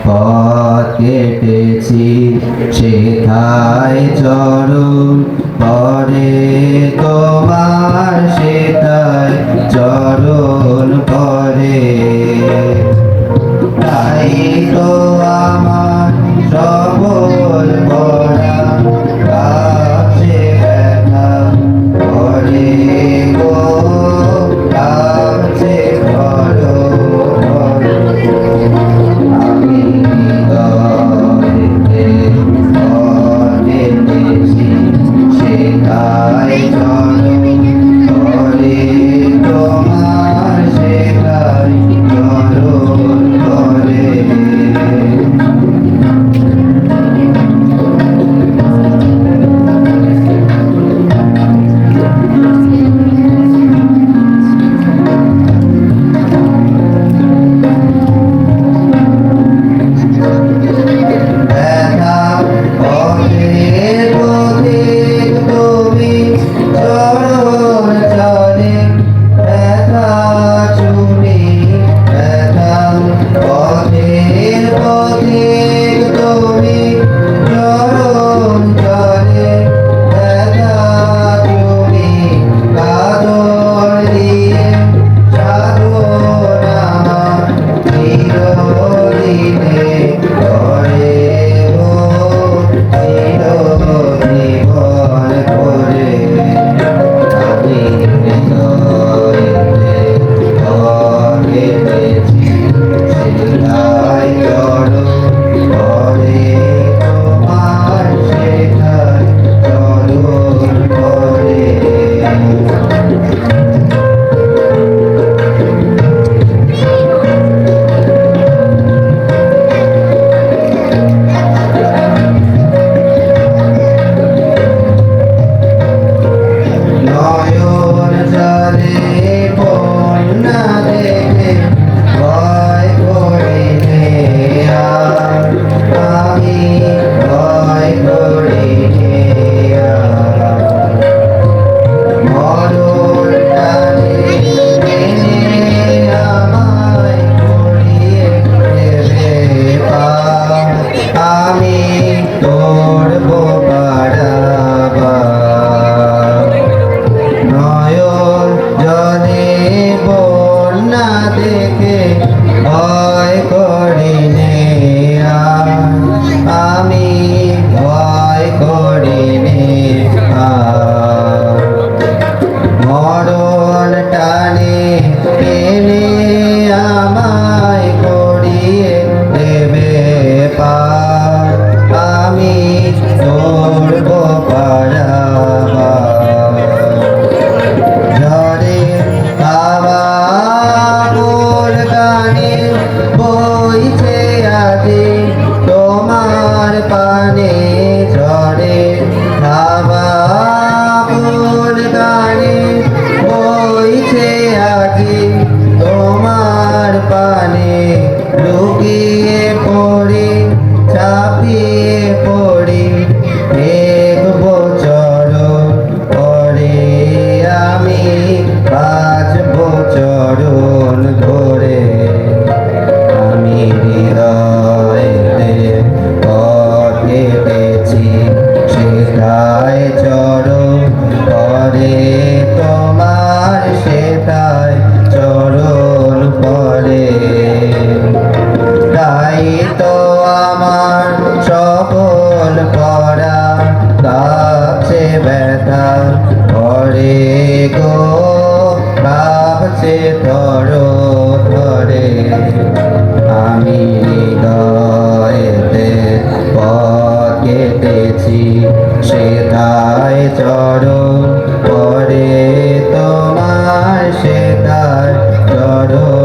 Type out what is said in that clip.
পথ কেটেছি সেথায় চরণ পরে তোমার সেথায় চরণ পরে তাই তো আমার সকল পড়া কাছে ব্যথা পরে গো কাছে ধরো আমি হৃদয়েতে পড়েছি সেথায় চরণ পরে তোমার সেথায় চরণ পরে ব্যথা পথের পথিক তুমি চরণ চলে ব্যথা চুনি ব্যথা পথের পথিক তুমি চরণ চলে ব্যথা চুনি কাদর দিয়ে সাধনা চিরদিনে করে গো চিরজীবন করে আমি হৃদয়েতে পড়েছি সেথায় চরণ পরে তোমার সেথায় চরণ পরে নয়ন জলে বন্যা দেখে ভয় করিলে আর আমি ভয় করিলে আর মরণ টানে টেনে আমায় করিয়ে দেবে পার আমি তোড়ব পারাবার নয়ন জলে বন্যা দেখে ভয় করিলে আর আমি ভয় করিলে আর মরণ টানে টেনে আমায় করিয়ে দেবে পার আমি তোড়ব পারাবার ঝড়ে হাওয়া মোর গানে বইছে আজি তোমার পানে ঝড়ে হাওয়া মোর গানে বইছে আজি তোমার পানে লুকিয়ে পড়ি চাপিয়ে পড়ি দেখবো চরণ পরে আমি বাঁচবো চরণ ধরে আমি হৃদয়েতে পথ কেটেছি সেথায় চরণ পরে তোমার সেথায় চরণ পরে তাই তো আমার সকল পড়া কাছে ব্যথা পরে গো কাছে ধরো ধরে আমি হৃদয়েতে পথ কেটেছি সেথায় চরণ পরে তোমার সেথায় চরণ